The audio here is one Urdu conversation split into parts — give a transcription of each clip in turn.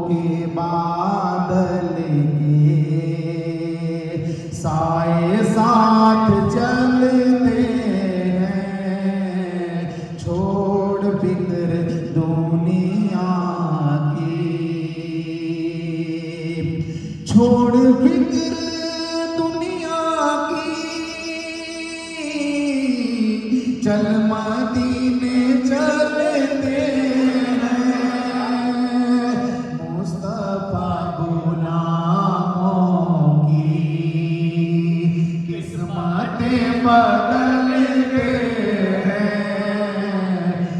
کے بادل کے سائے ساتھ چلتے ہیں، چھوڑ فکر دنیا کی، چھوڑ فکر دنیا کی، چل مدینے چلتے ہیں، مصطفیٰ غلاموں کی قسمتیں بدلتے ہیں،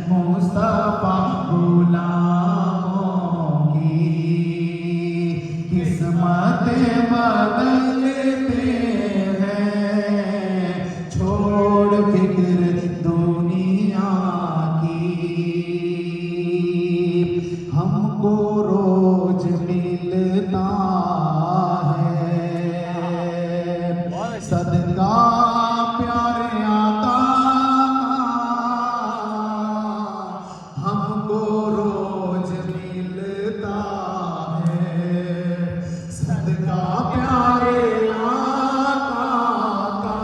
مصطفیٰ غلاموں کی قسمتیں بدلتے ہیں، چھوڑ فکر دنیا کی۔ ہم کو روز ملتا ہے صدقہ پیارے آقا، ہم کو روز ملتا ہے صدقہ پیارے آقا کا،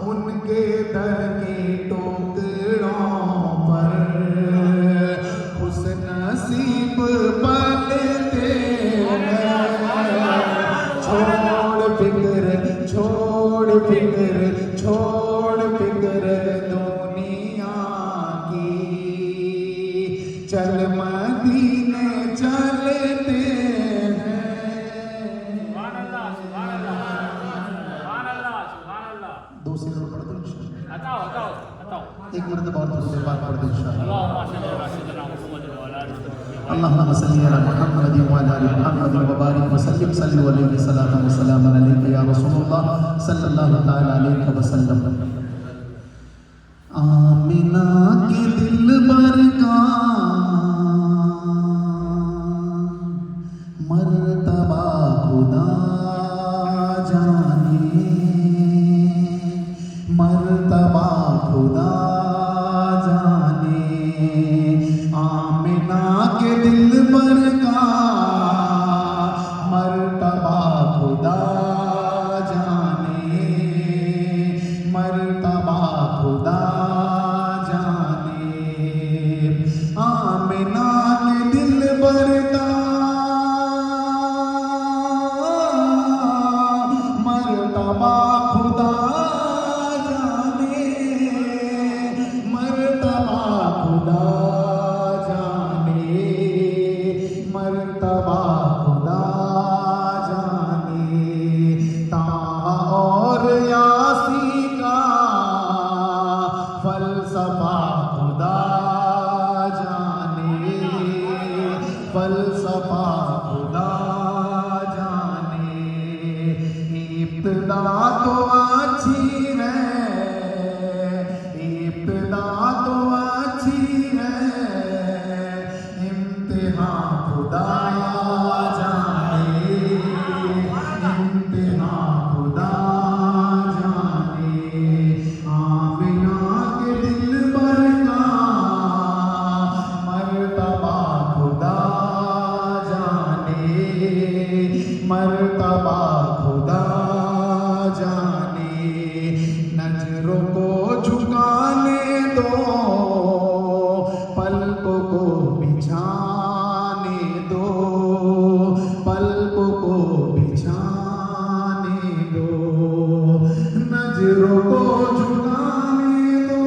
ان کے در کے ٹوکروں پر خوش نصیب پلتے ہیں، چھوڑ فکر چھوڑ فکر چھوڑ فکر دنیا کی، چل مدینے چلتے ہیں۔ دوسری طرف پڑھ دو ایک مرتبہ اور تھوڑی دیر بعد پڑھ دو انشاءاللہ۔ اللہم صلی علی محمد وعلی آل محمد وبارک وسلم، صلو علیہ وسلم وسلام علیک یا رسول اللہ صلی اللہ تعالی علیہ وسلم۔ آمنہ کے دل بر کا مرتبہ خدا جانے، مرتبہ خدا جانے، آمنہ کے دل بر کا مرتبہ خدا جانے، مرتبہ خدا جانے، آمنہ کے دل بر کا مرتبہ خدا جانے، مرتبہ خدا جانے، مرتبہ خدا جانے، طٰہٰ اور یاسین کا فلسفہ خدا جانے، فلسفہ خدا جانے، ابتدا تو اچھی ہے، ابتدا تو اچھی ہے، امتحان خدا جانے، امتحان خدا جانے، آمنہ کے دل بر کا مرتبہ خدا جانے، مرتبہ خدا جانے، نظروں کو جھکانے دو، پلکوں کو بچھانے دو، پلکوں کو بچھانے دو، نظروں کو جھکانے دو،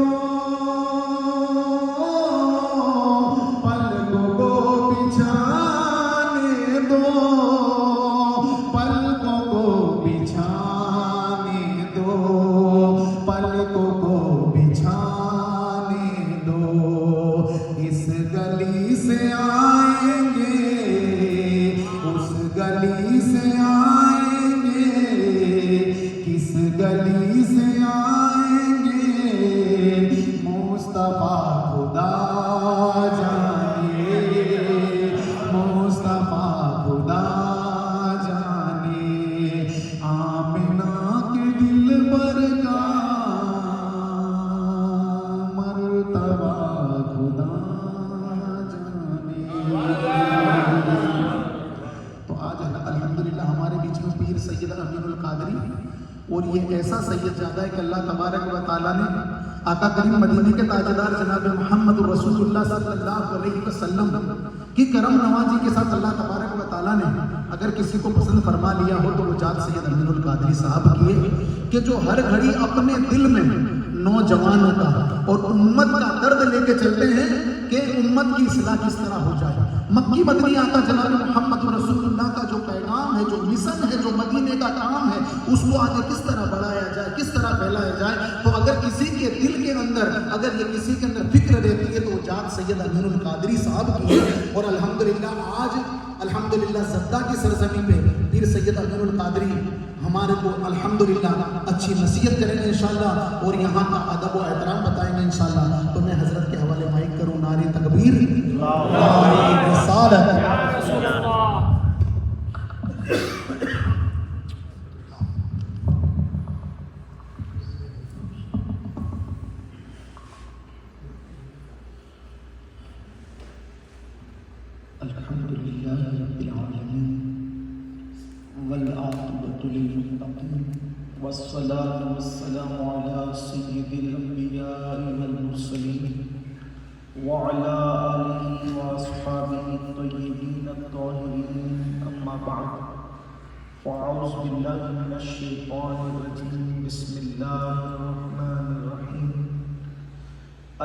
پلکوں کو بچھانے دو، پلکوں کو بچھانے دو، پلکوں کو بچھانے دو، اس گلی سے آئیں گے، اس گلی سے آئیں گے، کس گلی سے آئیں گے، مصطفیٰ خدا جانے، مصطفیٰ خدا جانے، آمنہ کے دل بر کا مرتبہ خدا جانے۔ القادری، اور یہ ایسا سید زادہ ہے کہ اللہ تبارک و تعالیٰ نے آقا کریم مدینے کے تاجدار جناب محمد رسول اللہ صلی اللہ علیہ وسلم کی کرم نوازی کے ساتھ اللہ تبارک و تعالیٰ نے اگر کسی کو پسند فرما لیا ہو تو وہ ذات سید امین القادری صاحب کی ہے، کہ جو ہر گھڑی اپنے دل میں نوجوانوں کا اور امت کا درد لے کے چلتے ہیں کہ امت کی اصلاح کس طرح ہو جائے۔ مکی مدنی آقا جناب محمد رسول اللہ کا جو پیغام ہے، جو مشن ہے، جو مدینے کا کام ہے، اس کو آگے کس طرح بڑھایا جائے، کس طرح پھیلایا جائے، تو اگر کسی کے دل کے اندر اگر یہ کسی کے اندر فکر رہتی ہے تو وہ ذات سید امین القادری صاحب کی ہے۔ اور الحمدللہ آج الحمدللہ زدہ کی سرزمین پہ پیر سید امین القادری ہمارے کو الحمدللہ اچھی نصیحت کریں گے انشاءاللہ، اور یہاں کا ادب و احترام بتائیں گے انشاءاللہ۔ تو میں حضرت کے حوالے مائک کروں، نعرہ تکبیر، نعرہ رسالت۔ الحمدللہ رب العالمین والعاقبۃ للمتقین والصلاة والسلام علی سید الانبیاء والمرسلین وعلی آلہ واصحابہ الطیبین الطاہرین، اما بعد فاعوذ باللہ من الشیطان الرجیم، بسم اللہ الرحمن الرحیم،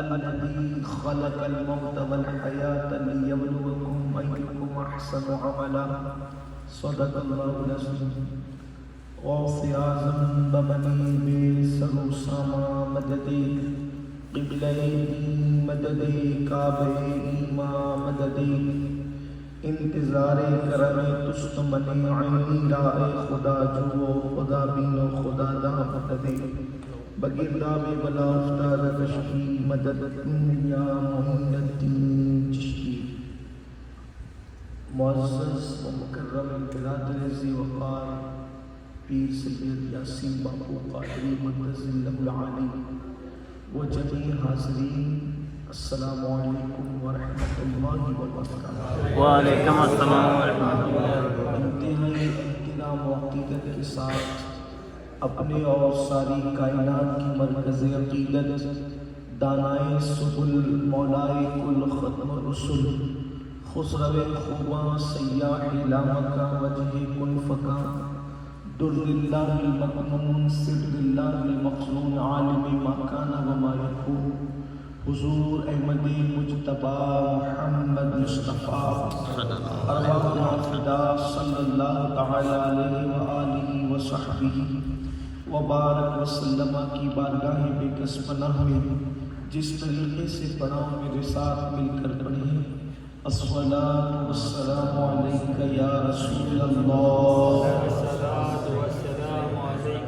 الذی خلق الموت والحیاة لیبلوکم ایکم احسن عملا، صدق اللہ العظیم۔ غوث اعظم بمنی بے سر و ساما مددِ قبلہ مددِ کعبہ ایما مددِ، انتظار کرم تست منی عینی رائے خدا جو خدا بین و خدا دا مددِ، بگرداب بلا افتاد کشکی مدد یا محمد الدین چشتی۔ معزز و مکرم برادر ذی وقار پیر سید یاسین باپو قادری مقدس اللہ العالی و جمیع حاضرین، السلام علیکم ورحمۃ اللہ وبرکاتہ۔ وعلیکم السلام ورحمۃ اللہ۔ انتہائی احترام و عقیدت کے ساتھ اپنے اور ساری کائنات کی مرکز عقیدت، دانائے سبل مولائے کل ختم رسل، خسرو خوباں سیاح لامکا وجہ کن فکا، در اللہ المکنون سر اللہ المخزون، عالم ما کان وما یکون، حضور احمد مجتبی محمد مصطفیٰ ارواحنا فدا صلی اللہ تعالی علیہ وآلہ وصحبہ وبارک وسلم کی بارگاہ بے کس پناہ میں جس طریقے سے پناہ میرے ساتھ مل کر پڑھیں، الصلاۃ والسلام علیک یا رسول اللہ، الصلاۃ والسلام علیک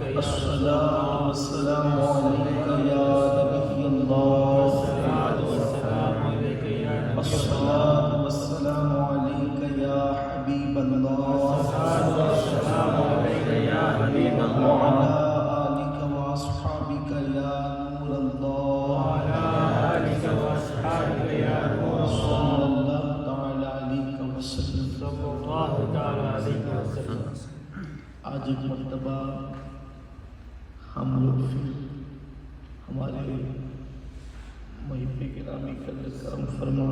یا نبی اللہ، الصلاۃ والسلام علیک یا حبیب اللہ، وعلی آلک واصحابک یا نور اللہ، صلی اللہ تعالی علیہ وسلم۔ آج ایک مرتبہ ہم لوگ پھر ہمارے محب گرامی کرم فرما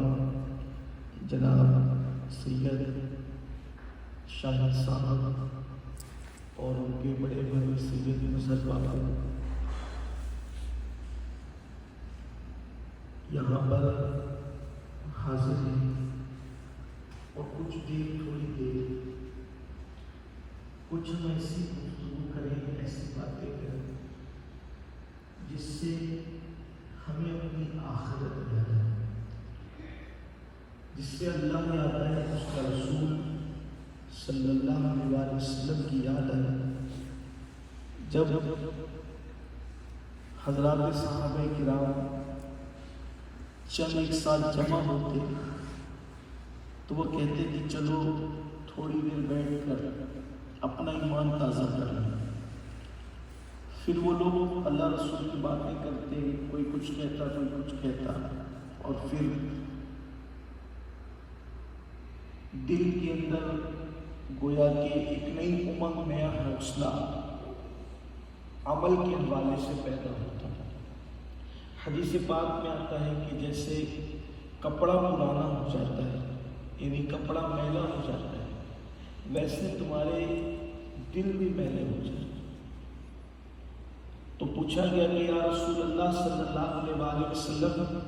جناب سید شاہد صاحب اور ان کے بڑے بھائی سید نصر بابا یہاں پر حاضر ہیں، اور کچھ دیر تھوڑی دیر کچھ ہم ایسی گفتگو کریں، ایسی باتیں کریں جس سے ہمیں اپنی آخرت یاد آئے، جس سے اللہ یاد آئے، اس کا رسول صلی اللہ علیہ وسلم کی یاد آئے۔ جب حضرات صحابہ کرام چند ایک سال جمع ہوتے تو وہ کہتے کہ چلو تھوڑی دیر بیٹھ کر اپنا ایمان تازہ کر لیں۔ پھر وہ لوگ اللہ رسول کی باتیں کرتے، کوئی کچھ کہتا، کوئی کچھ کہتا، اور پھر دل کے اندر گویا کہ ایک نئی امنگ، نیا حوصلہ عمل کے حوالے سے پیدا ہوتا ہے۔ حدیث پاک میں آتا ہے کہ جیسے کپڑا پرانا ہو جاتا ہے، یعنی کپڑا میلا ہو جاتا ہے، ویسے تمہارے دل بھی میلے ہو جاتے ہیں۔ تو پوچھا گیا کہ یا رسول اللہ صلی اللہ علیہ وآلہ وسلم،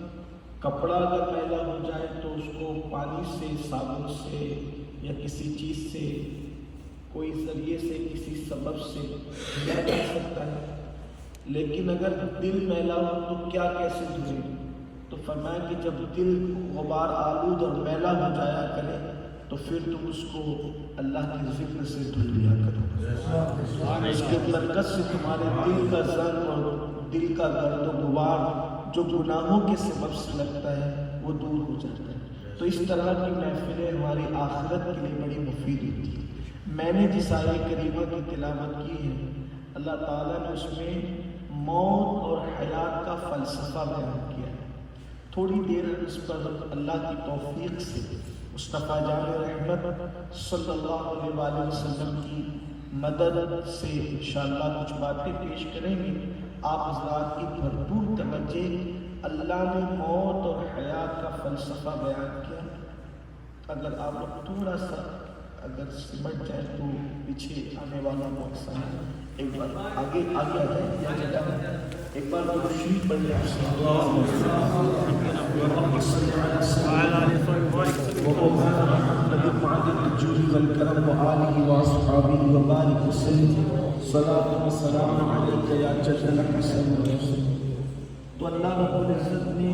کپڑا اگر میلا ہو جائے تو اس کو پانی سے، صابن سے یا کسی چیز سے، کوئی ذریعے سے، کسی سبب سے دھویا جا سکتا ہے، لیکن اگر دل میلا ہو تو کیا کیسے دھوئے؟ تو فرمایا کہ جب دل غبار آلود اور میلا ہو جایا کرے تو پھر تم اس کو اللہ کے ذکر سے دھل لیا کرو، اس کے برکت سے تمہارے دل کا زنگ اور دل کا درد و غبار جو گناہوں کے سبب سے لگتا ہے وہ دور ہو جاتا ہے۔ تو اس طرح کی محفلیں ہماری آخرت کے لیے بڑی مفید ہوتی ہیں۔ میں نے جس آیہ کریمہ کی تلاوت کی ہے، اللہ تعالیٰ نے اس میں موت اور حیات کا فلسفہ بیان کیا ہے۔ تھوڑی دیر اس پر اللہ کی توفیق سے مصطفیٰ جان رحمت صلی اللہ علیہ وآلہ وسلم کی مدد سے انشاءاللہ کچھ باتیں پیش کریں گے۔ آپ حضرات کی بھرپور توجہ، اللہ نے موت اور حیات کا فلسفہ بیان کیا۔ اگر آپ لوگ تھوڑا سا اگر سمجھ جائے تو پیچھے آنے والا وقت ہے، ایک بار آگے آ جائے یا جگہ ہے، ایک بار تو شریف پڑھ لیں والکرم وآلہ واصحابہ وبارک وسلم صلاۃ و سلام علیک یا جد الحسن والحسین۔ تو اللہ رب العزت نے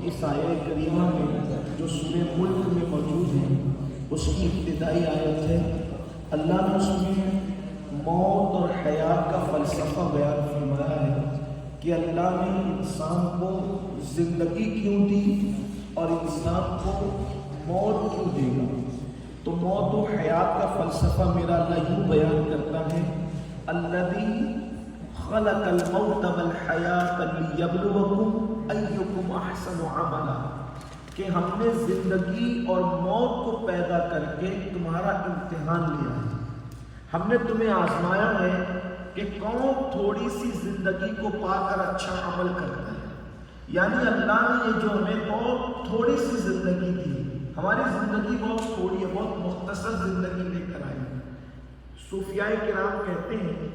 اس آیہ کریمہ میں جو سورہ ملک میں موجود ہے اس کی ابتدائی آیت ہے، اللہ نے اس میں موت اور حیات کا فلسفہ بیان فرمایا ہے کہ اللہ نے انسان کو زندگی کیوں دی اور انسان کو موت کیوں دے گا۔ تو موت و حیات کا فلسفہ میرا اللہ یوں بیان کرتا ہے، الذی خلق الموت والحیات لیبلوکم ایکم احسن عملا، کہ ہم نے زندگی اور موت کو پیدا کر کے تمہارا امتحان لیا ہے، ہم نے تمہیں آزمایا ہے کہ کون تھوڑی سی زندگی کو پا کر اچھا عمل کرتا ہے۔ یعنی اللہ نے یہ جو ہمیں بہت تھوڑی سی زندگی دی، ہماری زندگی بہت تھوڑی ہے، بہت مختصر زندگی لے کر آئی۔ صوفیاء کرام کہتے ہیں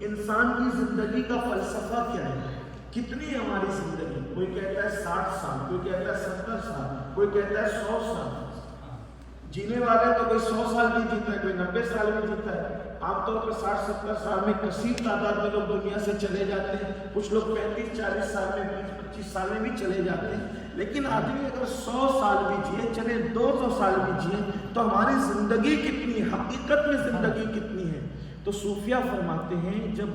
انسان کی زندگی کا فلسفہ کیا ہے، کتنی ہے ہماری زندگی؟ کوئی کہتا ہے 60 سال، کوئی کہتا ہے 70 سال، کوئی کہتا ہے 100 سال۔ جینے والے تو کوئی 100 سال بھی جیتا ہے، کوئی 90 سال بھی جیتا ہے۔ عام طور پر 60-70 سال میں کثیر تعداد میں لوگ دنیا سے چلے جاتے ہیں، کچھ لوگ 35-40 سال میں، 20-25 سال میں بھی چلے جاتے ہیں۔ لیکن آدمی اگر 100 سال بھی جیے، چلے 200 سال بھی جیے، تو ہماری زندگی کتنی ہے، حقیقت میں زندگی کتنی ہے؟ تو صوفیہ فرماتے ہیں جب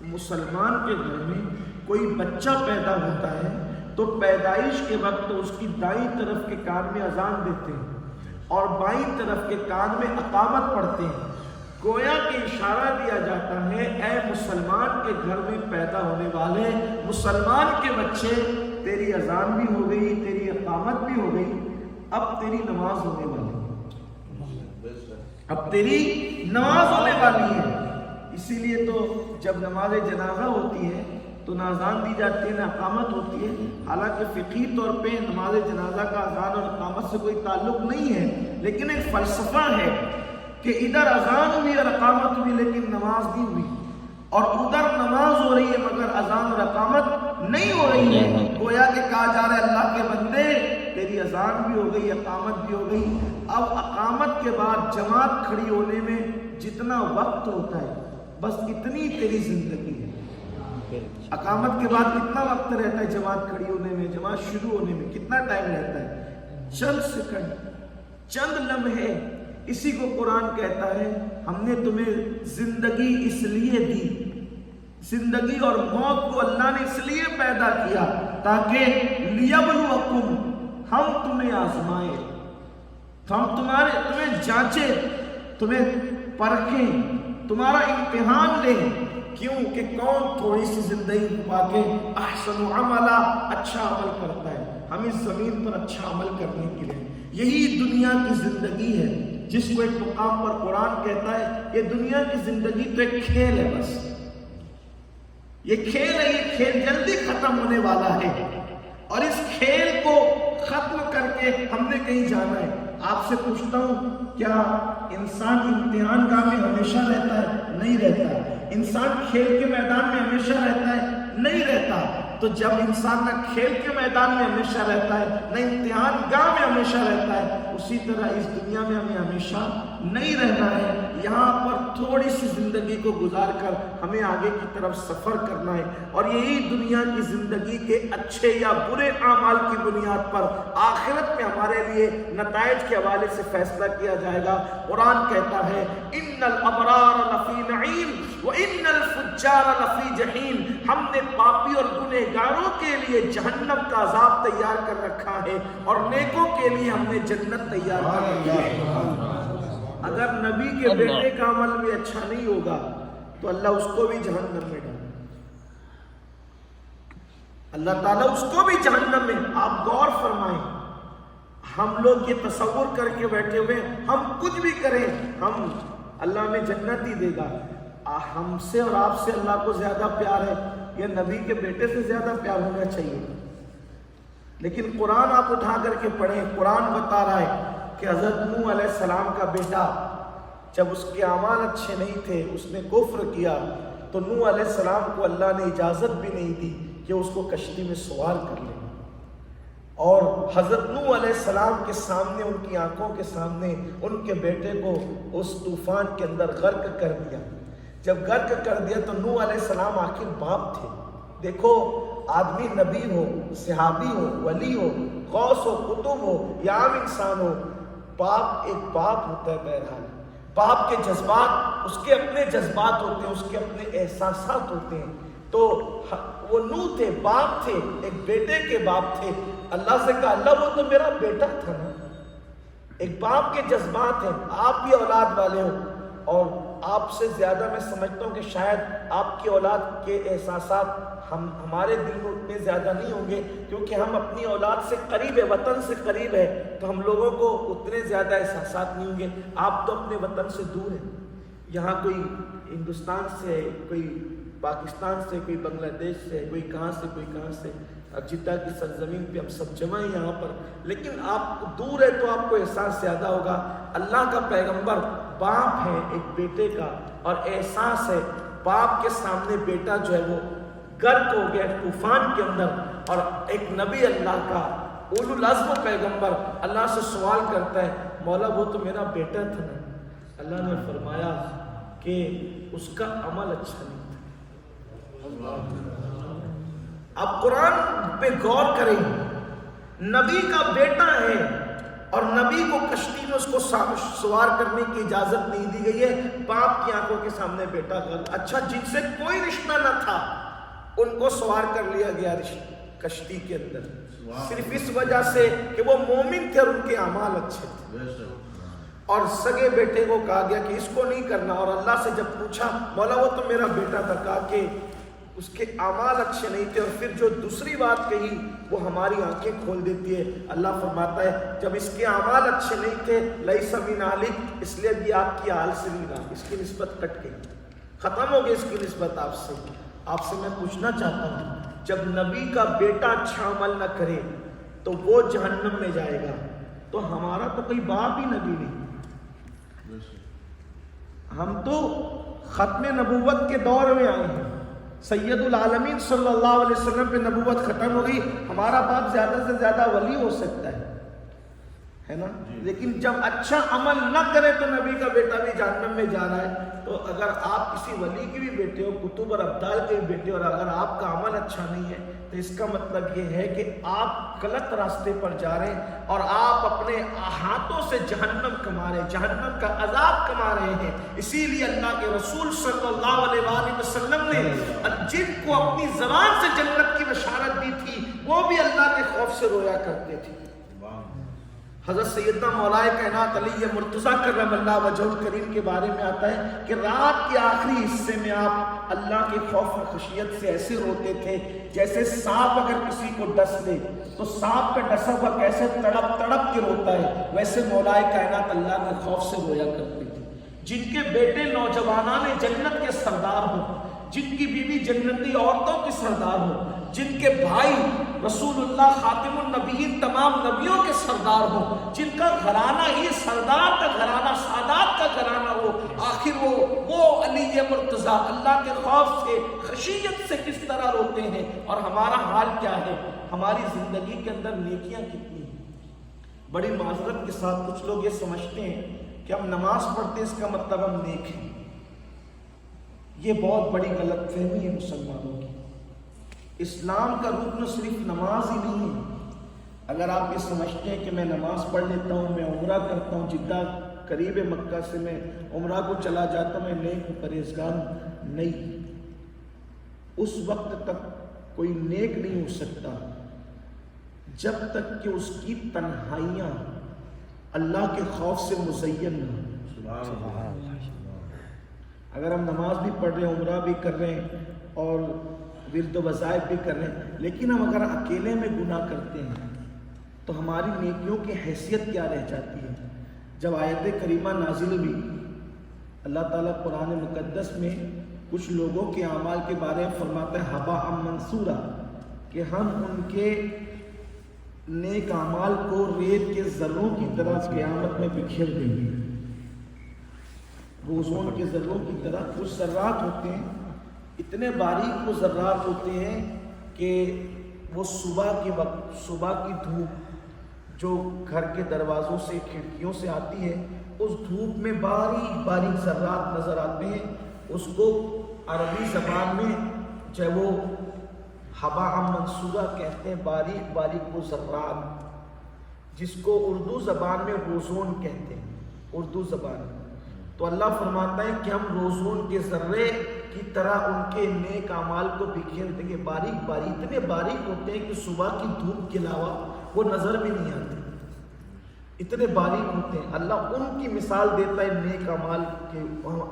مسلمان کے گھر میں کوئی بچہ پیدا ہوتا ہے تو پیدائش کے وقت اس کی دائیں طرف کے کان میں اذان دیتے ہیں اور بائیں طرف کے کان میں اقامت پڑھتے ہیں، گویا کہ اشارہ دیا جاتا ہے اے مسلمان کے گھر میں پیدا ہونے والے مسلمان کے بچے، تیری اذان بھی ہو گئی، تیری اقامت بھی ہو گئی، اب تیری نماز ہونے والی ہے، اب تیری نماز ہونے والی ہے۔ اسی لیے تو جب نماز جنازہ ہوتی ہے تو نہ اذان دی جاتی ہے نہ اقامت ہوتی ہے، حالانکہ فقہی طور پہ نماز جنازہ کا اذان اور اقامت سے کوئی تعلق نہیں ہے، لیکن ایک فلسفہ ہے کہ ادھر اذان ہوئی اور اقامت ہوئی لیکن نماز نہیں ہوئی، اور ادھر نماز ہو رہی ہے مگر اذان اور اقامت نہیں ہو رہی ہے۔ گویا کہ کہا جا رہا ہے اللہ کے بندے تیری اذان بھی ہو گئی، اقامت بھی ہو گئی، اب اقامت کے بعد جماعت کھڑی ہونے میں جتنا وقت ہوتا ہے بس اتنی تیری زندگی ہے۔ اقامت کے بعد کتنا وقت رہتا ہے جماعت کھڑی ہونے میں، جماعت شروع ہونے میں کتنا ٹائم رہتا ہے؟ چند سیکنڈ، چند لمحے۔ اسی کو قرآن کہتا ہے ہم نے تمہیں زندگی اس لیے دی، زندگی اور موت کو اللہ نے اس لیے پیدا کیا تاکہ لیبلوکم، ہم تمہیں آزمائے، ہم تمہیں جانچے، تمہیں پرکھیں، تمہارا امتحان لیں۔ کیوں کہ کون تھوڑی سی زندگی پا کے احسن عملا، اچھا عمل کرتا ہے۔ ہم اس زمین پر اچھا عمل کرنے کے لیے، یہی دنیا کی زندگی ہے جس کو ایک مقام پر قرآن کہتا ہے یہ دنیا کی زندگی تو ایک کھیل ہے، بس یہ کھیل ہے، یہ کھیل جلدی ختم ہونے والا ہے، اور اس کھیل کو ختم کر کے ہم نے کہیں جانا ہے۔ آپ سے پوچھتا ہوں، کیا انسان امتحان گاہ میں ہمیشہ رہتا ہے؟ نہیں رہتا۔ انسان کھیل کے میدان میں ہمیشہ رہتا ہے؟ نہیں رہتا۔ تو جب انسان نہ کھیل کے میدان میں ہمیشہ رہتا ہے، نہ امتحان گاہ میں ہمیشہ رہتا ہے، اسی طرح اس دنیا میں ہمیں ہمیشہ نہیں رہنا ہے۔ یہاں پر تھوڑی سی زندگی کو گزار کر ہمیں آگے کی طرف سفر کرنا ہے، اور یہی دنیا کی زندگی کے اچھے یا برے اعمال کی بنیاد پر آخرت میں ہمارے لیے نتائج کے حوالے سے فیصلہ کیا جائے گا۔ قرآن کہتا ہے ان الابرار لفی نعیم وان الفجار لفی جحیم، ہم نے پاپی اور گنہگاروں کے لیے جہنم کا عذاب تیار کر رکھا ہے، اور نیکوں کے لیے ہم نے جنت تیار کر رکھی ہے۔ اگر نبی کے بیٹے کا عمل بھی اچھا نہیں ہوگا تو اللہ اس کو بھی جہنم میں ڈالے، اللہ تعالیٰ اس کو بھی جہنم میں۔ آپ غور فرمائیں، ہم لوگ یہ تصور کر کے بیٹھے ہوئے ہم کچھ بھی کریں ہم اللہ ہمیں جنت ہی دے گا۔ ہم سے اور آپ سے اللہ کو زیادہ پیار ہے یا نبی کے بیٹے سے زیادہ پیار ہونا چاہیے؟ لیکن قرآن آپ اٹھا کر کے پڑھیں، قرآن بتا رہا ہے کہ حضرت نوح علیہ السلام کا بیٹا جب اس کے اعمال اچھے نہیں تھے، اس نے کفر کیا، تو نوح علیہ السلام کو اللہ نے اجازت بھی نہیں دی کہ اس کو کشتی میں سوار کر لے، اور حضرت نوح علیہ السلام کے سامنے، ان کی آنکھوں کے سامنے ان کے بیٹے کو اس طوفان کے اندر غرق کر دیا۔ جب غرق کر دیا تو نوح علیہ السلام آخر باپ تھے۔ دیکھو، آدمی نبی ہو، صحابی ہو، ولی ہو، غوث ہو، قطب ہو یا عام انسان ہو، باپ ایک باپ ہوتا ہے۔ بہرحال باپ کے جذبات، اس کے اپنے جذبات ہوتے ہیں، اس کے اپنے احساسات ہوتے ہیں۔ تو وہ نوح تھے، باپ تھے، ایک بیٹے کے باپ تھے۔ اللہ سے کہا اللہ وہ تو میرا بیٹا تھا نا۔ ایک باپ کے جذبات ہیں، آپ بھی اولاد والے ہو، اور آپ سے زیادہ میں سمجھتا ہوں کہ شاید آپ کی اولاد کے احساسات ہمارے دل میں اتنے زیادہ نہیں ہوں گے، کیونکہ ہم اپنی اولاد سے قریب ہے، وطن سے قریب ہے، تو ہم لوگوں کو اتنے زیادہ احساسات نہیں ہوں گے۔ آپ تو اپنے وطن سے دور ہیں، یہاں کوئی ہندوستان سے، کوئی پاکستان سے، کوئی بنگلہ دیش سے، کوئی کہاں سے، کوئی کہاں سے، اب جدہ کی سرزمین پہ ہم سب جمع ہیں یہاں پر، لیکن آپ دور ہے تو آپ کو احساس زیادہ ہوگا۔ اللہ کا پیغمبر باپ ہے ایک بیٹے کا، اور احساس ہے باپ کے سامنے بیٹا جو ہے وہ غرق ہو گیا طوفان کے اندر، اور ایک نبی اللہ کا اولو العزم پیغمبر اللہ سے سوال کرتا ہے مولا وہ تو میرا بیٹا تھا نا۔ اللہ نے فرمایا کہ اس کا عمل اچھا نہیں تھا۔ اب قرآن پہ غور کریں، نبی کا بیٹا ہے اور نبی کو کشتی میں اس کو سوار کرنے کی اجازت نہیں دی گئی ہے، باپ کی آنکھوں کے سامنے بیٹا غلط، اچھا جن سے کوئی رشتہ نہ تھا ان کو سوار کر لیا گیا کشتی کے اندر، صرف اس وجہ سے کہ وہ مومن تھے اور ان کے اعمال اچھے تھے، اور سگے بیٹے کو کہا گیا کہ اس کو نہیں کرنا، اور اللہ سے جب پوچھا مولا وہ تو میرا بیٹا تھا، کہا کہ اس کے اعمال اچھے نہیں تھے، اور پھر جو دوسری بات کہی وہ ہماری آنکھیں کھول دیتی ہے۔ اللہ فرماتا ہے جب اس کے اعمال اچھے نہیں تھے لیس من اہلک، اس لیے بھی آپ کی آل سے نہیں رہا، اس کی نسبت کٹ گئی، ختم ہو گئی اس کی نسبت آپ سے۔ آپ سے میں پوچھنا چاہتا ہوں، جب نبی کا بیٹا اچھا عمل نہ کرے تو وہ جہنم میں جائے گا، تو ہمارا تو کوئی باپ ہی نبی نہیں، ہم تو ختم نبوت کے دور میں آئے ہیں، سید العالمین صلی اللہ علیہ وسلم پہ نبوت ختم ہو گئی، ہمارا باپ زیادہ سے زیادہ ولی ہو سکتا ہے نا، لیکن جب اچھا عمل نہ کرے تو نبی کا بیٹا بھی جہنم میں جا رہا ہے۔ تو اگر آپ کسی ولی کی بھی بیٹے ہو، کتب اور ابدال کے بھی بیٹے ہو، اور اگر آپ کا عمل اچھا نہیں ہے تو اس کا مطلب یہ ہے کہ آپ غلط راستے پر جا رہے ہیں، اور آپ اپنے ہاتھوں سے جہنم کما رہے ہیں، جہنم کا عذاب کما رہے ہیں۔ اسی لیے اللہ کے رسول صلی اللہ علیہ وآلہ وسلم نے جن کو اپنی زبان سے جنت کی بشارت دی تھی وہ بھی اللہ کے خوف سے رویا کرتے تھے۔ حضرت سیدنا مولا کائنات علی مرتضیٰ کرم اللہ وجہہ الکریم کے بارے میں آتا ہے کہ رات کے آخری حصے میں آپ اللہ کے خوف و خشیت سے ایسے روتے تھے جیسے سانپ اگر کسی کو ڈس لے تو سانپ کا ڈسا ہوا کیسے تڑپ تڑپ کے روتا ہے، ویسے مولا کائنات اللہ کے خوف سے رویا کرتے تھے۔ جن کے بیٹے نوجوانان جنت کے سردار ہوں، جن کی بیوی جنتی عورتوں کی سردار ہو، جن کے بھائی رسول اللہ خاتم النبیین تمام نبیوں کے سردار ہو، جن کا گھرانہ ہی سردار کا گھرانہ، سادات کا گھرانہ ہو، آخر وہ علی مرتضیٰ اللہ کے خوف سے، خشیت سے کس طرح روتے ہیں، اور ہمارا حال کیا ہے؟ ہماری زندگی کے اندر نیکیاں کتنی ہیں؟ بڑی معذرت کے ساتھ کچھ لوگ یہ سمجھتے ہیں کہ ہم نماز پڑھتے اس کا مطلب ہم نیک ہیں۔ یہ بہت بڑی غلط فہمی ہے مسلمانوں کی۔ اسلام کا رکن صرف نماز ہی نہیں ہے۔ اگر آپ یہ سمجھتے ہیں کہ میں نماز پڑھ لیتا ہوں، میں عمرہ کرتا ہوں، جدہ قریب مکہ سے میں عمرہ کو چلا جاتا ہوں، میں نیک ہوں، پرہیزگار ہوں، نہیں، اس وقت تک کوئی نیک نہیں ہو سکتا جب تک کہ اس کی تنہائیاں اللہ کے خوف سے مزین نہ ہوں۔ اگر ہم نماز بھی پڑھ رہے ہیں، عمرہ بھی کر رہے ہیں اور ورد و وظائف بھی کر رہے ہیں، لیکن ہم اگر اکیلے میں گناہ کرتے ہیں تو ہماری نیکیوں کی حیثیت کیا رہ جاتی ہے؟ جب آیت کریمہ نازل ہوئی، اللہ تعالیٰ قرآن مقدس میں کچھ لوگوں کے اعمال کے بارے میں فرماتا ہے ہباء منصورا، کہ ہم ان کے نیک اعمال کو ریت کے ذروں کی طرح قیامت میں بکھیر دیں گے۔ روزون کے ذروں کی طرح کچھ ذرات ہوتے ہیں، اتنے باریک وہ ذرات ہوتے ہیں کہ وہ صبح کے وقت، صبح کی دھوپ جو گھر کے دروازوں سے، کھڑکیوں سے آتی ہے، اس دھوپ میں باریک باریک ذرات نظر آتے ہیں۔ اس کو عربی زبان میں چاہے وہ ہباء منصورا کہتے ہیں، باریک باریک وہ ذرات، جس کو اردو زبان میں روزون کہتے ہیں، اردو زبان میں۔ تو اللہ فرماتا ہے کہ ہم روزون کے ذرے کی طرح ان کے نیک اعمال کو بکھیر دیں گے، باریک باریک، اتنے باریک ہوتے ہیں کہ صبح کی دھوپ کے علاوہ وہ نظر بھی نہیں آتے، اتنے باریک ہوتے ہیں۔ اللہ ان کی مثال دیتا ہے نیک اعمال کے،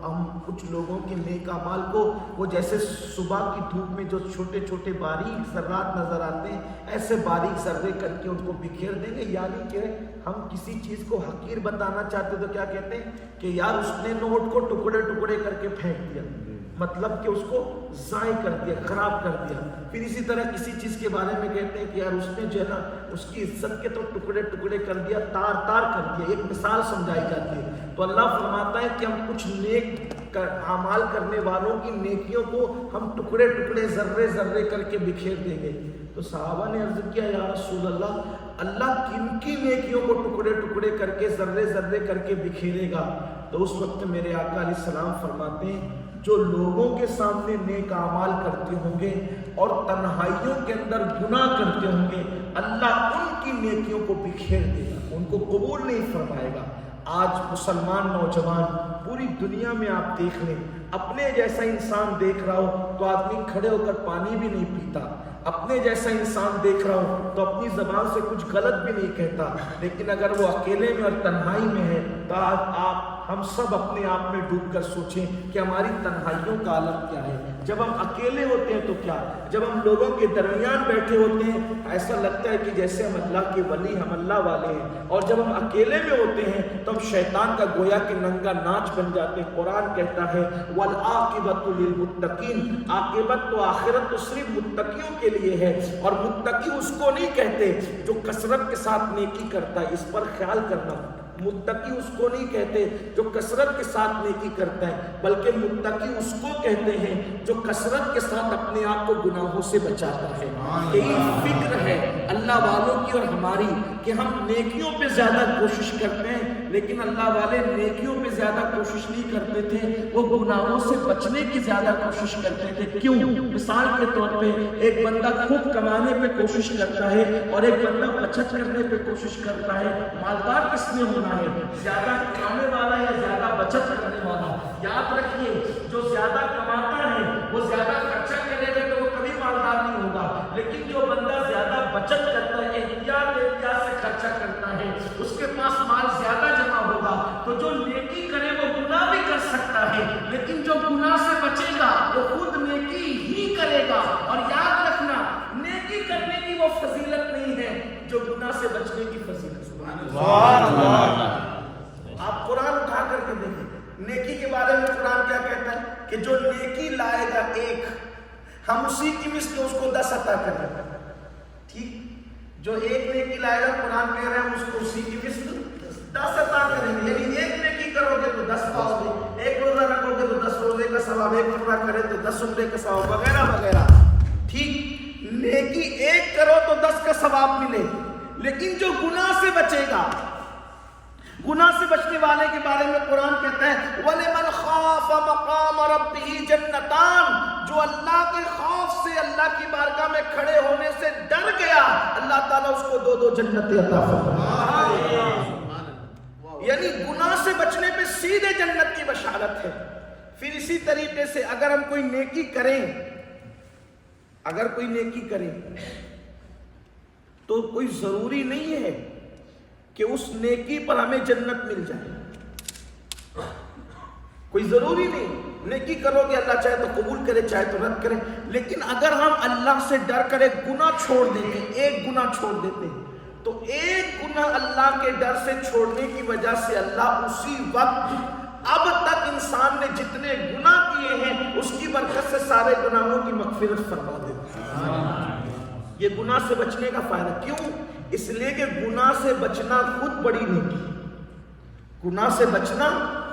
ہم کچھ لوگوں کے نیک اعمال کو وہ جیسے صبح کی دھوپ میں جو چھوٹے چھوٹے باریک ذرات نظر آتے ہیں، ایسے باریک ذرے کر کے ان کو بکھیر دیں گے۔ یعنی کہ ہم کسی چیز کو حقیر بتانا چاہتے تو کیا کہتے ہیں کہ یار اس نے نوٹ کو ٹکڑے ٹکڑے کر کے پھینک دیا، مطلب کہ اس کو ضائع کر دیا، خراب کر دیا۔ پھر اسی طرح کسی چیز کے بارے میں کہتے ہیں کہ یار اس نے جو ہے نا اس کی عزت کے تو ٹکڑے ٹکڑے کر دیا، تار تار کر دیا، ایک مثال سمجھائی جاتی ہے۔ تو اللہ فرماتا ہے کہ ہم کچھ نیک اعمال کرنے والوں کی نیکیوں کو ہم ٹکڑے ٹکڑے، ذرے ذرے کر کے بکھیر دیں گے۔ تو صحابہ نے عرض کیا یا رسول اللہ کن کی نیکیوں کو ٹکڑے ٹکڑے کر کے، ذرے ذرے کر کے بکھیرے گا؟ تو اس وقت میرے آقا علیہ السلام فرماتے ہیں جو لوگوں کے سامنے نیک اعمال کرتے ہوں گے اور تنہائیوں کے اندر گناہ کرتے ہوں گے، اللہ ان کی نیکیوں کو بکھیر دے گا، ان کو قبول نہیں فرمائے گا۔ آج مسلمان نوجوان پوری دنیا میں آپ دیکھ لیں، اپنے جیسا انسان دیکھ رہا ہو تو آدمی کھڑے ہو کر پانی بھی نہیں پیتا، اپنے جیسا انسان دیکھ رہا ہو تو اپنی زبان سے کچھ غلط بھی نہیں کہتا، لیکن اگر وہ اکیلے میں اور تنہائی میں ہے تو ہم سب اپنے آپ میں ڈوب کر سوچیں کہ ہماری تنہائیوں کا عالم کیا ہے۔ جب ہم اکیلے ہوتے ہیں تو کیا، جب ہم لوگوں کے درمیان بیٹھے ہوتے ہیں ایسا لگتا ہے کہ جیسے ہم اللہ کے ولی، ہم اللہ والے ہیں، اور جب ہم اکیلے میں ہوتے ہیں تو ہم شیطان کا گویا کہ ننگا ناچ بن جاتے ہیں۔ قرآن کہتا ہے وَالْعَاقِبَةُ لِلْمُتَّقِينَ، عاقبت تو آخرت تو صرف متقیوں کے لیے ہے، اور متقی اس کو نہیں کہتے جو کثرت کے ساتھ نیکی کرتا ہے، اس پر خیال کرنا۔ متقی اس کو نہیں کہتے جو کثرت کے ساتھ نیکی کرتا ہے، بلکہ متقی اس کو کہتے ہیں جو کثرت کے ساتھ اپنے آپ کو گناہوں سے بچاتا ہے۔ یہی فکر ہے اللہ والوں کی اور ہماری کہ ہم نیکیوں پہ زیادہ کوشش کرتے ہیں، لیکن اللہ والے نیکیوں پہ زیادہ کوشش نہیں کرتے تھے، وہ گناہوں سے بچنے کی زیادہ کوشش کرتے تھے۔ کیوں؟ مثال کے طور پہ ایک بندہ خوب کمانے پہ کوشش کرتا ہے اور ایک بندہ بچت کرنے پہ کوشش کرتا ہے، مالدار کس نے ہونا ہے؟ زیادہ کمانے والا یا زیادہ بچت کرنے والا؟ یاد رکھیے جو زیادہ کماتا ہے وہ زیادہ خرچہ کرے گا تو وہ کبھی مالدار نہیں ہوگا، لیکن جو بندہ زیادہ بچت کرتا ہے، احتیاط سے خرچہ کرتا ہے، اس کے پاس مال زیادہ جمع ہوگا، تو جو نیکی کرے وہ گناہ بھی کر سکتا ہے، لیکن جو گناہ سے بچے گا وہ خود نیکی ہی کرے گا۔ اور یاد رکھنا نیکی کرنے کی وہ فضیلت نہیں ہے جو گناہ سے بچنے کی فضیلت۔ سبحان اللہ۔ آپ قرآن اٹھا کر کے دیکھیں نیکی کے بارے میں قرآن کیا کہتا ہے؟ کہ جو نیکی لائے گا ایک، ہم اسی کی مثل اس کو 10 عطا کریں گے. ٹھیک، جو ایک نیکی لائے گا قرآن کہہ رہے ہیں ہم اس کو اسی کی مثل 10 عطا کریں گے. یعنی ایک نیکی کرو گے تو 10 پاؤ گے، ایک روزہ رکھو گے تو 10 روزے کا ثواب، ایک عمرہ کرے تو 10 عمرے کا ثواب، وغیرہ وغیرہ. ٹھیک، نیکی ایک کرو تو 10 کا ثواب ملے. لیکن جو گناہ سے بچے گا، گناہ سے بچنے والے کے بارے میں قرآن کہتا ہے وَلِمَنْ خَافَ مَقَامَ رَبِّهِ جَنَّتَانِ، جو اللہ کے خوف سے اللہ کی بارگاہ میں کھڑے ہونے سے ڈر گیا، اللہ تعالیٰ اس کو 2 جنتیں عطا فرمائے. یعنی گناہ سے بچنے پہ سیدھے جنت کی بشارت ہے. پھر اسی طریقے سے اگر ہم کوئی نیکی کریں، اگر کوئی نیکی کریں تو کوئی ضروری نہیں ہے کہ اس نیکی پر ہمیں جنت مل جائے. کوئی ضروری نہیں، نیکی کرو گے اللہ چاہے تو قبول کرے چاہے تو رد کرے. لیکن اگر ہم اللہ سے ڈر کر ایک گناہ چھوڑ دیتے، ایک گناہ چھوڑ دیتے، تو ایک گناہ اللہ کے ڈر سے چھوڑنے کی وجہ سے اللہ اسی وقت اب تک انسان نے جتنے گناہ کیے ہیں اس کی برکت سے سارے گناہوں کی مغفرت فرما دیتا ہے. یہ گناہ سے بچنے کا فائدہ کیوں؟ اس لیے کہ گناہ سے بچنا خود بڑی نیکی، گناہ سے بچنا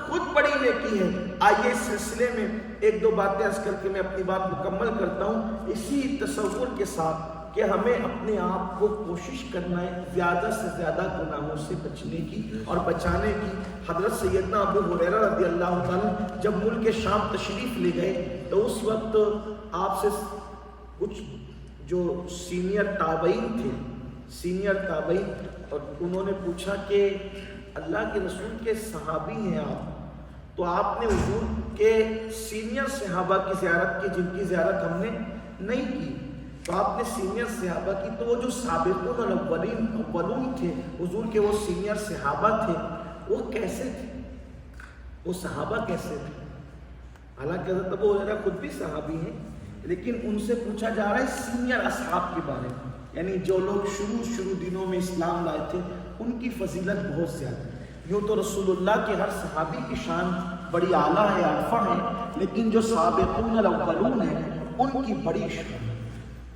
خود بڑی نیکی ہے. آئیے اس سلسلے میں 1-2 باتیں عرض کر کے میں اپنی بات مکمل کرتا ہوں، اسی تصور کے ساتھ کہ ہمیں اپنے آپ کو کوشش کرنا ہے زیادہ سے زیادہ گناہوں سے بچنے کی اور بچانے کی. حضرت سیدنا ابو ہریرہ رضی اللہ تعالیٰ جب ملک شام تشریف لے گئے تو اس وقت آپ سے کچھ جو سینئر تابعین تھے، سینئر تابعین، اور انہوں نے پوچھا کہ اللہ کے رسول کے صحابی ہیں آپ، تو آپ نے حضور کے سینئر صحابہ کی زیارت کی جن کی زیارت ہم نے نہیں کی، تو آپ نے سینئر صحابہ کی. تو وہ جو سابقون الاولون تھے حضور کے، وہ سینئر صحابہ تھے، وہ کیسے تھے؟ وہ صحابہ کیسے تھے؟ حالانکہ حضرت ابو ہریرہ خود بھی صحابی ہیں، لیکن ان سے پوچھا جا رہا ہے سینئر اصحاب کے بارے میں، یعنی جو لوگ شروع دنوں میں اسلام لائے تھے ان کی فضیلت بہت زیادہ. یوں تو رسول اللہ کے ہر صحابی کی شان بڑی اعلیٰ ہے، عرفہ ہے، لیکن جو سابقون الاولون ہیں ان کی بڑی شان،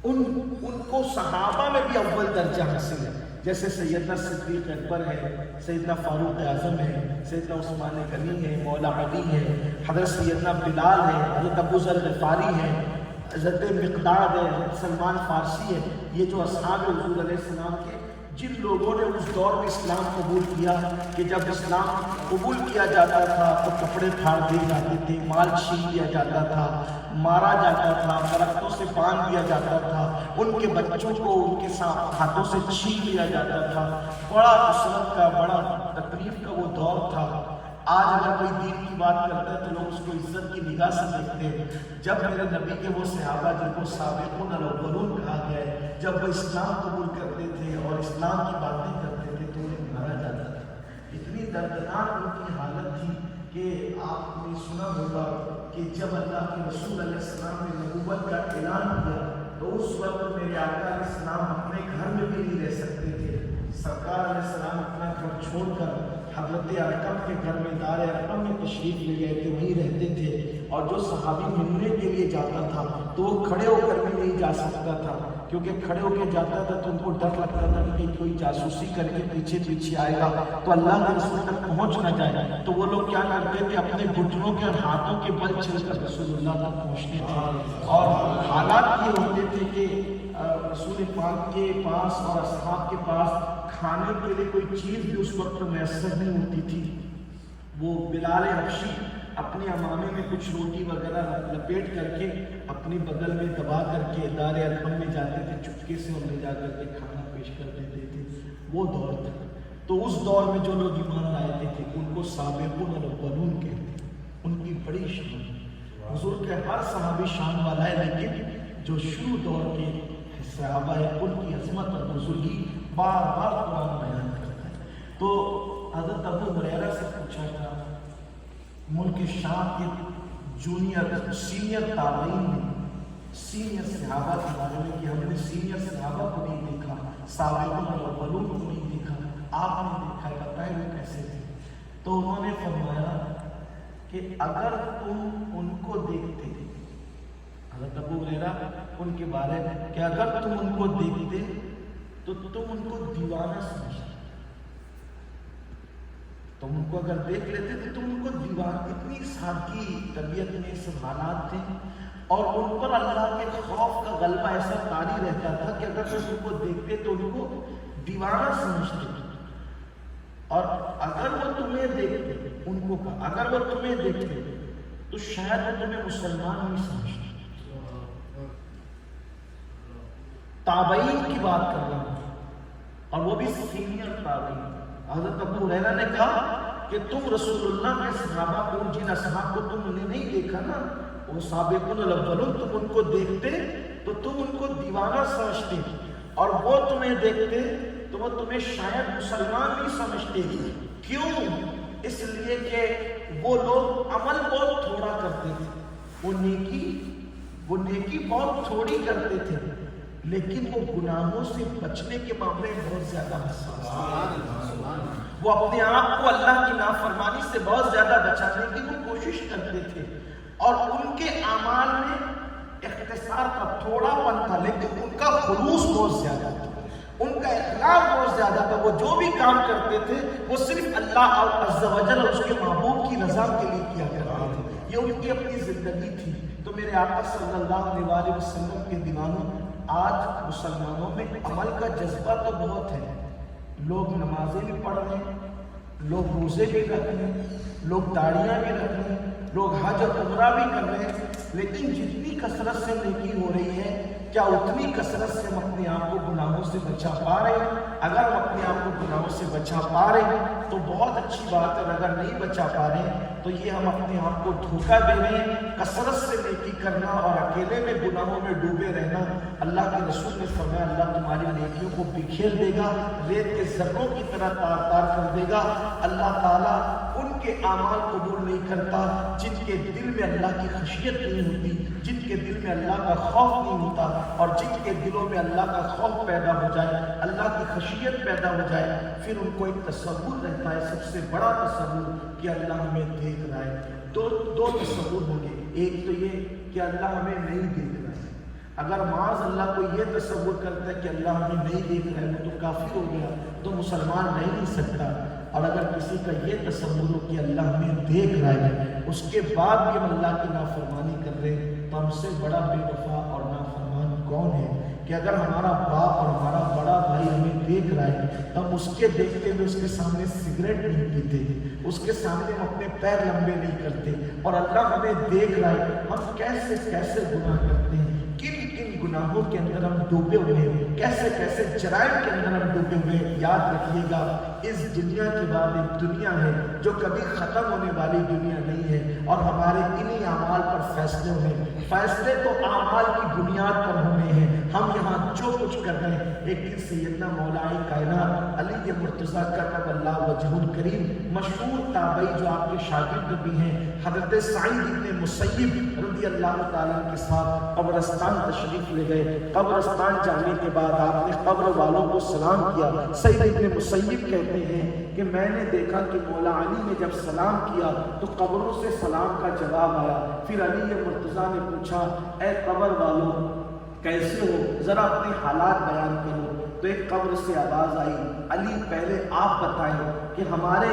ان کو صحابہ میں بھی اول درجہ حاصل ہے. جیسے سیدنا صدیق اکبر ہے، سیدنا فاروق اعظم ہے، سیدنا عثمان غنی ہے، مولا علی ہے، حضرت سیدنا بلال ہے، حضرت ابو ذر غفاری ہے، حضرت مقداد ہے، سلمان فارسی ہے. یہ جو اصحاب حضور علیہ السلام کے، جن لوگوں نے اس دور میں اسلام قبول کیا کہ جب اسلام قبول کیا جاتا تھا تو کپڑے پھاڑ دیے جاتے تھے، مال چھین لیا جاتا تھا، مارا جاتا تھا، درختوں سے باندھ دیا جاتا تھا، ان کے بچوں کو ان کے ہاتھوں سے چھین لیا جاتا تھا. بڑا نصرت کا، بڑا تکلیف کا وہ دور تھا. آج اگر کوئی دین کی بات کرتا ہے تو لوگ اس کو عزت کی نگاہ سے دیکھتے ہیں. جب میرے نبی کے وہ صحابہ جن کو سابقون الاولون کہا گیا ہے، جب وہ اسلام قبول کرتے تھے اور اسلام کی باتیں کرتے تھے تو انہیں مارا جاتا تھا. اتنی دردناک ان کی حالت تھی کہ آپ نے سنا ہوگا کہ جب اللہ کے رسول علیہ السلام نے نبوت کا اعلان کیا تو اس وقت میرے آقا علیہ السلام اپنے گھر میں بھی نہیں رہ سکتے تھے. سرکار علیہ السلام اپنا گھر چھوڑ کر حضرت ارقم کے گھر میں دار ارقم میں تشریف لے گئے تھے، وہیں رہتے تھے. اور جو صحابی ملنے کے لیے جاتا تھا تو وہ کھڑے ہو کر بھی نہیں جا سکتا تھا، کیونکہ کھڑے ہو کے جاتا تھا تو ان کو ڈر لگتا تھا کہ کوئی جاسوسی کر کے پیچھے آئے گا تو اللہ کے رسول تک پہنچ نہ جائے. تو وہ لوگ کیا کرتے تھے، اپنے گھٹنوں کے اور ہاتھوں کے بل چل کر رسول اللہ تک پہنچتے تھے. اور حالات یہ ہوتے تھے کہ رسول پاک کے پاس اور اصحاب کے پاس کھانے کے لیے کوئی چیز بھی اس وقت میسر نہیں ہوتی تھی. وہ بلال حبشی اپنے امامے میں کچھ روٹی وغیرہ لپیٹ کر کے اپنی بغل میں دبا کر کے دار ارقم میں جاتے تھے، چپکے سے ان میں جا کر کے کھانا پیش کر دیتے تھے. وہ دور تھا. تو اس دور میں جو لوگ ایمان لائے تھے ان کو سابقون الاولون کہتے ہیں. ان کی بڑی شان، حضور کے ہر صحابی شان والا ہے، لیکن جو شروع دور کے صحابہ ہیں ان کی عظمت اور بزرگی بار بار قرآن بیان کرتا ہے. تو حضرت ابو ہریرہ سے پوچھا تھا ملک شام کے سینئر تابعین نے سینئر صحابہ کے بارے میں کہ ہم نے سینئر صحابہ کو نہیں دیکھا، سابقون الاولون کو نہیں دیکھا، آپ نے دیکھا، بتائیں وہ کیسے تھے؟ تو انہوں نے فرمایا کہ کہ اگر تم ان کو دیکھتے، حضرت ابو ہریرہ ان کے بارے میں کہ اگر تم ان کو دیکھتے تو تم ان کو دیوانہ سمجھتے، تم ان کو اگر دیکھ لیتے تو تم ان کو دیوانہ، اتنی سادگی طبیعت میں سب حالات تھے، اور ان پر اللہ کے خوف کا غلبہ ایسا طاری رہتا تھا کہ اگر تم ان کو دیکھتے تو ان کو دیوانہ سمجھتے، اور اگر وہ تمہیں دیکھتے، ان کو کہا اگر وہ تمہیں دیکھتے تو شاید وہ تمہیں مسلمان نہیں سمجھتے۔ تابعین کی بات کر رہا ہوں، اور وہ بھی سینئر تابعین۔ حضرت ابو ہریرہ نے کہا کہ تم رسول اللہ کے صحابہ کو، جن اصحاب کو تم نے نہیں دیکھا نا، وہ سابقون الاولون، تم ان کو دیکھتے تو تم ان کو دیوانہ سمجھتے، اور وہ تمہیں دیکھتے تو وہ تمہیں شاید مسلمان نہیں سمجھتے۔ کیوں؟ اس لیے کہ وہ لوگ عمل بہت تھوڑا کرتے تھے، وہ نیکی بہت تھوڑی کرتے تھے، لیکن وہ گناہوں سے بچنے کے معاملے میں بہت زیادہ حساس تھے۔ وہ اپنے آپ کو اللہ کی نافرمانی سے بہت زیادہ بچانے کی وہ کوشش کرتے تھے، اور ان کے اعمال میں اختصار کا تھوڑا پن تھا، لیکن ان کا خلوص بہت زیادہ تھا، ان کا اخلاص بہت زیادہ تھا۔ وہ جو بھی کام کرتے تھے وہ صرف اللہ عز و جل اور اس کے محبوب کی رضا کے لیے کیا کرتے تھے، یہ ان کی اپنی زندگی تھی۔ تو میرے آقا صلی اللہ علیہ وسلم کے دیوانوں، آج مسلمانوں میں عمل کا جذبہ تو بہت ہے، لوگ نمازیں بھی پڑھ رہے ہیں، لوگ روزے بھی رکھ رہے ہیں، لوگ داڑیاں بھی رکھ رہے ہیں، لوگ حج اور عمرہ بھی کر رہے ہیں، لیکن جتنی کثرت سے نیکی ہو رہی ہے، کیا اتنی کثرت سے ہم اپنے آپ کو گناہوں سے بچا پا رہے ہیں؟ اگر ہم اپنے آپ کو گناہوں سے بچا پا رہے ہیں تو بہت اچھی بات ہے، اور اگر نہیں بچا پا رہے ہیں تو یہ ہم اپنے آپ کو دھوکہ دے رہے ہیں۔ کثرت سے نیکی کرنا اور اکیلے میں گناہوں میں ڈوبے رہنا، اللہ کے رسول نے فرمایا اللہ تمہاری نیکیوں کو بکھیر دے گا، ریت کے ذروں کی طرح تار تار کر دے گا۔ اللہ تعالیٰ ان کے اعمال قبول نہیں کرتا جن کے دل میں اللہ کی خشیت نہیں ہوتی، جن کے دل میں اللہ کا خوف نہیں ہوتا، اور جن کے دلوں میں اللہ کا خوف پیدا ہو جائے، اللہ کی خشیت پیدا ہو جائے، پھر ان کو ایک تصور رہتا ہے، سب سے بڑا تصور کہ اللہ ہمیں دیکھ رہا ہے۔ دو تصور ہوں گے، ایک تو یہ کہ اللہ ہمیں نہیں دیکھ رہا ہے۔ اگر معاذ اللہ کو یہ تصور کرتا ہے کہ اللہ ہمیں نہیں دیکھ رہا ہے وہ تو کافر ہو گیا، تو مسلمان رہ نہیں سکتا۔ اور اگر کسی کا یہ تصور ہو کہ اللہ ہمیں دیکھ رہا ہے، اس کے بعد بھی ہم اللہ کی نافرمانی کر رہے ہیں، تو ہم سے بڑا بے وفا اور نافرمان کون ہے؟ کہ اگر ہمارا باپ اور ہمارا بڑا بھائی ہمیں دیکھ رہا ہے تو ہم اس کے دیکھتے ہوئے اس کے سامنے سگریٹ نہیں پیتے، اس کے سامنے ہم اپنے پیر لمبے نہیں کرتے، اور اللہ ہمیں دیکھ رہا ہے ہم کیسے کیسے گناہ کرتے ہیں، کن کن گناہوں کے اندر ہم ڈوبے ہوئے ہیں، کیسے کیسے جرائم کے اندر ہم ڈوبے ہوئے ہیں۔ یاد رکھیے گا اس دنیا کے بعد ایک دنیا ہے جو کبھی ختم ہونے والی دنیا نہیں ہے، اور ہمارے انہی اعمال پر فیصلے ہونے، فیصلے تو اعمال کی بنیاد پر ہونے ہیں۔ ہم یہاں جو کچھ کر رہے ہیں، ایک دن سیدنا مولا کائنات علی مرتضیٰ کرم اللہ وجہ الکریم، مشہور تابعی جو آپ کے شاگرد بھی ہیں، حضرت سعید بن مسیب رضی اللہ تعالیٰ کے ساتھ قبرستان تشریف لے گئے۔ قبرستان جانے کے بعد آپ نے قبر والوں کو سلام کیا۔ سعید بن مسیب کہتے ہیں کہ میں نے دیکھا کہ مولا علی نے جب سلام کیا تو قبروں سے سلام کا جواب آیا۔ پھر علی مرتضیٰ نے پوچھا اے قبر والوں کیسے ہو، ذرا اپنے حالات بیان کرو۔ تو ایک قبر سے آواز آئی علی پہلے آپ بتائیں کہ ہمارے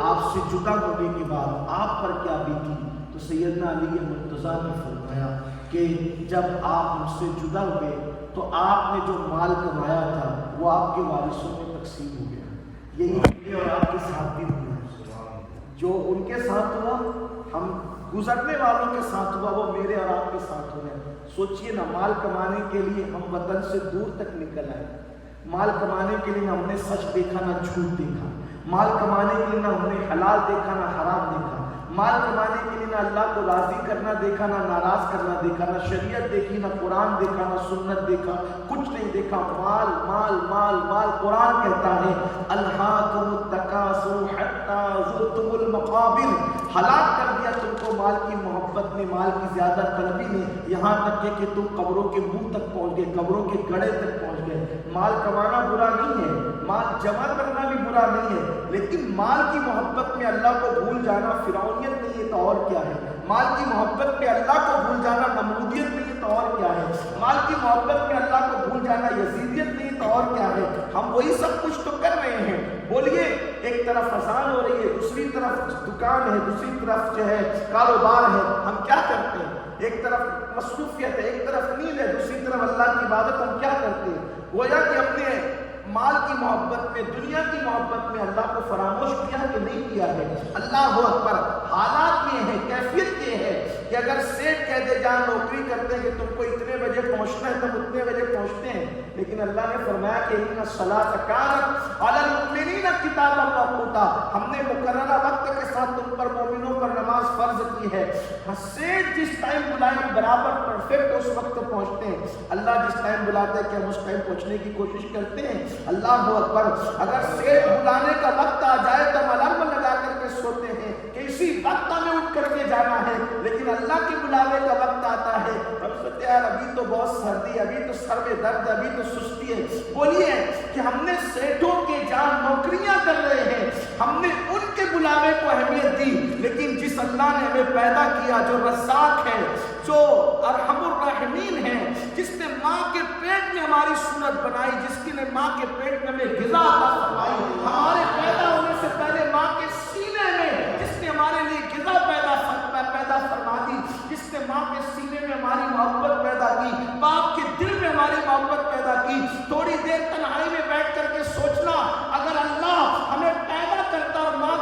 آپ سے جدا ہونے کے بعد آپ پر کیا بیتی۔ تو سیدنا علی مرتضیٰ نے فرمایا کہ جب آپ مجھ سے جدا ہوئے تو آپ نے جو مال کمایا تھا وہ آپ کے وارثوں میں تقسیم ہو گیا، یہی میرے اور آپ کے ساتھ بھی ہوا، جو ان کے ساتھ ہوا ہم گزرنے والوں کے ساتھ ہوا، وہ میرے اور آپ کے ساتھ ہوا۔ سوچئے نا، مال کمانے کے لیے ہم وطن سے دور تک نکل آئے، مال کمانے کے لیے نہ ہم نے سچ دیکھا نہ جھوٹ دیکھا، مال کمانے کے لیے نہ ہم نے حلال دیکھا نہ حرام دیکھا، مال کمانے کے لیے نہ اللہ کو راضی کرنا دیکھا نہ ناراض کرنا دیکھا، نہ شریعت دیکھی نہ قرآن دیکھا نہ سنت دیکھا، کچھ نہیں دیکھا، مال مال مال مال۔ قرآن کہتا ہے الہاکم التکاثر حتی زرتم المقابر، ہلاک کر دیا تم کو مال کی محبت نے، مال کی زیادہ طلبی نے، یہاں تک کہ تم قبروں کے منہ تک پہنچ گئے، قبروں کے گڑھے تک پہنچ گئے۔ مال کمانا برا نہیں ہے، مال جمع کرنا بھی برا نہیں ہے، لیکن مال کی محبت میں اللہ کو بھول جانا فرعونیت فرعونیت نہیں ہے تو اور کیا ہے؟ مال کی محبت میں اللہ کو بھول جانا نمرودیت نہیں ہے تو اور کیا ہے؟ مال کی محبت میں اللہ کو بھول جانا یزیدیت نہیں تو اور کیا ہے؟ ہم وہی سب کچھ تو کر رہے ہیں. بولیے، ایک طرف اذان ہو رہی ہے، دوسری طرف دکان ہے، دوسری طرف جو ہے کاروبار ہے، ہم کیا کرتے ہیں؟ ایک طرف مصروفیت ہے، ایک طرف نیند ہے، دوسری طرف اللہ کی عبادت، ہم کیا کرتے ہیں؟ گویا کہ اپنے مال کی محبت میں، دنیا کی محبت میں اللہ کو فراموش کیا کہ نہیں کیا ہے؟ اللہ اکبر. حالات یہ ہیں، کیفیت یہ ہے کہ اگر سیٹ کہہ دے جہاں نوکری کرتے ہیں کہ تم کو اتنے بجے پہنچنا ہے، تم اتنے بجے پہنچتے ہیں، لیکن اللہ نے فرمایا کہ ان الصلاۃ کانت علی المؤمنین کتابا موقوتا، ہم نے مقررہ وقت کے ساتھ تم پر مومنوں پر نماز فرض کی ہے. سیٹ جس ٹائم بلائیں برابر پرفیکٹ اس وقت پہنچتے ہیں. اللہ جس ٹائم بلاتے ہیں کہ ہم اس ٹائم پہنچنے کی کوشش کرتے ہیں. اللہ اکبر. اگر سیٹ بلانے کا وقت آ جائے تو ہم الارم لگا کر کے سوتے ہیں کہ اسی وقت ہمیں اٹھ کر کے جانا ہے، لیکن اللہ کے بلانے کا وقت آتا ہے ہم سوچتے ہیں ابھی تو بہت سردی، ابھی تو سر میں درد، ابھی تو سستی ہے. بولیے کہ ہم نے سیٹوں کے جہاں نوکریاں کر رہے ہیں ہم نے ان کے بلاوے کو اہمیت دی، لیکن جس اللہ نے ہمیں پیدا کیا، جو رزاق ہے، جو ارحم الراحمین ہے، جس نے ماں کے پیٹ میں ہماری صورت بنائی، جس نے ماں کے پیٹ میں ہمیں غذا عطا فرمائی، ہمارے پیدا ہونے سے پہلے ماں کے سینے میں جس نے ہمارے لیے غذا پیدا فرما دی، جس نے ماں کے سینے میں ہماری محبت پیدا کی، باپ کے دل میں ہماری محبت پیدا کی. تھوڑی دیر تنہائی میں بیٹھ کر کے سوچنا، اگر اللہ ہمیں پیدا کرتا اور ماں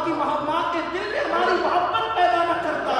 کے دل میں ہماری محبت پیدا نہ کرتا،